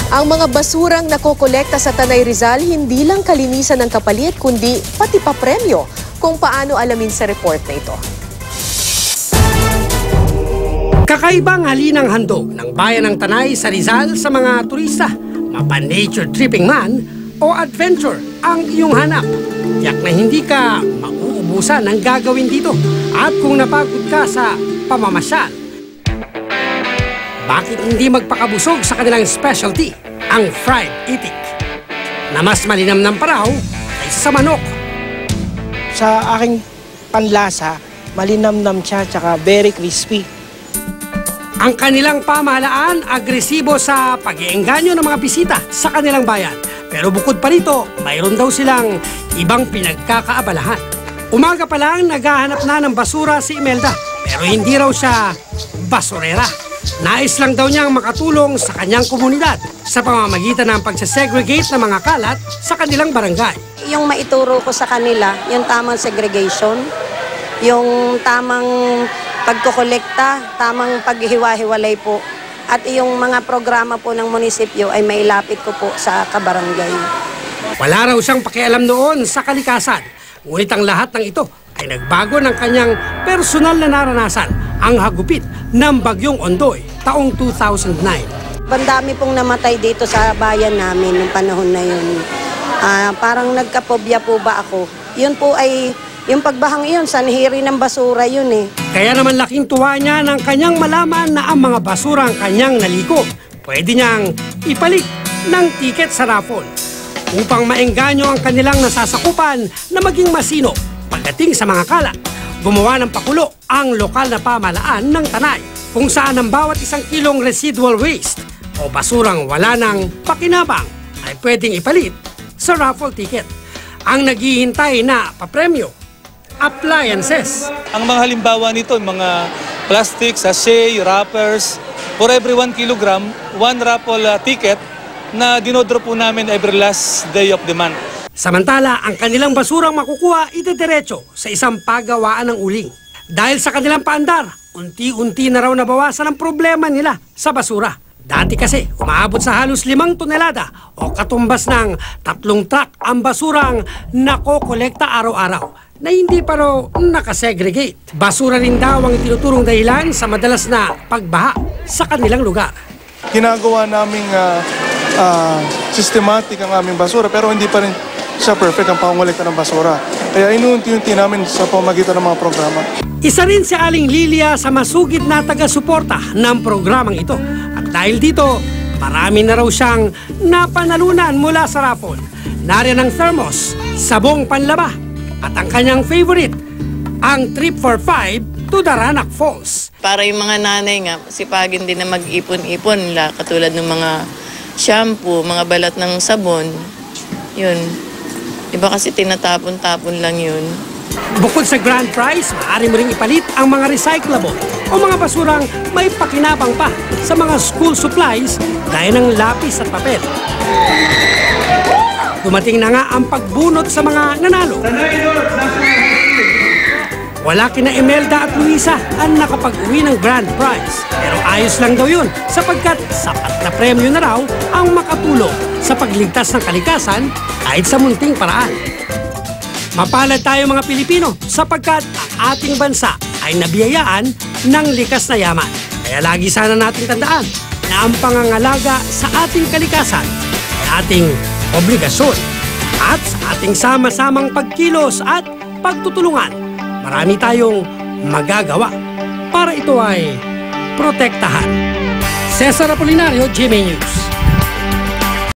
Ang mga basurang nakokolekta sa Tanay Rizal hindi lang kalinisan ng kapalit kundi pati pa premyo. Kung paano alamin sa report na ito. Kakaibang halinang handog ng bayan ng Tanay sa Rizal sa mga turista. Mapa-nature tripping man o adventure ang iyong hanap. Tiyak na hindi ka mauubusan ng gagawin dito. At kung napagod ka sa pamamasyal, bakit hindi magpakabusog sa kanilang specialty, ang fried itik, na mas malinamnam pa raw kaysa sa manok. Sa aking panlasa, malinamnam siya tsaka very crispy. Ang kanilang pamahalaan, agresibo sa pag-iengganyo ng mga bisita sa kanilang bayan. Pero bukod pa rito, mayroon daw silang ibang pinagkakaabalahan. Umaga pa lang, naghahanap na ng basura si Imelda. Pero hindi raw siya basurera. Nais lang daw niyang makatulong sa kanyang komunidad sa pamamagitan ng pagsasegregate ng mga kalat sa kanilang barangay. Yung maituro ko sa kanila, yung tamang segregation, yung tamang pagkokolekta, tamang paghiwa-hiwalay po. At yung mga programa po ng munisipyo ay mailapit ko po sa kabarangay. Wala raw siyang pakialam noon sa kalikasan. Ngunit ang lahat ng ito ay nagbago ng kanyang personal na naranasan, ang hagupit ng Bagyong Ondoy taong 2009. Bandami pong namatay dito sa bayan namin noong panahon na yun. Parang nagkapobya po ba ako. Yun po ay, yung pagbahang yun, sanhiri ng basura yun eh. Kaya naman laking tuwa niya ng kanyang malaman na ang mga basura ang kanyang naliko. Pwede niyang ipalit ng tiket sa raffle upang maengganyo ang kanilang nasasakupan na maging masino pagdating sa mga kalat. Gumawa ng pakulo ang lokal na pamahalaan ng Tanay kung saan ang bawat 1 kilong residual waste o basurang wala ng pakinabang ay pwedeng ipalit sa raffle ticket. Ang naghihintay na papremyo, appliances. Ang mga halimbawa nito, mga plastic, sachet, wrappers, for every 1 kilogram, 1 raffle ticket na dinodro po namin every last day of the month. Samantala, ang kanilang basurang makukuha idediretso sa isang pagawaan ng uling. Dahil sa kanilang paandar, unti-unti na raw nabawasan ang problema nila sa basura. Dati kasi, umaabot sa halos 5 tonelada o katumbas ng 3 truck ang basurang nakokolekta araw-araw na hindi pa raw nakasegregate. Basura rin daw ang itinuturong dahilan sa madalas na pagbaha sa kanilang lugar. Ginagawa naming systematic ang aming basura pero hindi pa rin siya perfect ang pangongolekta ng basura. Kaya inuunti-unti namin sa pamagitan ng mga programa. Isa rin si Aling Lilia sa masugid na taga-suporta ng programang ito. At dahil dito, marami na raw siyang napanalunan mula sa raffle. Nariyan ang thermos, sabong panlaba, at ang kanyang favorite, ang trip for 5 to Daranac Falls. Para yung mga nanay nga, sipagin din na mag-ipon-ipon, katulad ng mga shampoo, mga balat ng sabon, yun. Iba kasi tinatapon-tapon lang yun. Bukod sa grand prize, maaari mo ring ipalit ang mga recyclable o mga basurang may pakinabang pa sa mga school supplies gaya ng lapis at papel. Dumating na nga ang pagbunot sa mga nanalo. Wala kina Imelda at Luisa ang nakapag-uwi ng grand prize. Pero ayos lang daw yun sapagkat sapat na premyo na raw ang makatulong sa pagligtas ng kalikasan kahit sa munting paraan. Mapalad tayo mga Pilipino sapagkat ang ating bansa ay nabiyayaan ng likas na yaman. Kaya lagi sana nating tandaan na ang pangangalaga sa ating kalikasan ay ating obligasyon. At sa ating sama-samang pagkilos at pagtutulungan, marami tayong magagawa para ito ay protektahan. Cesar Apolinario, GMA News.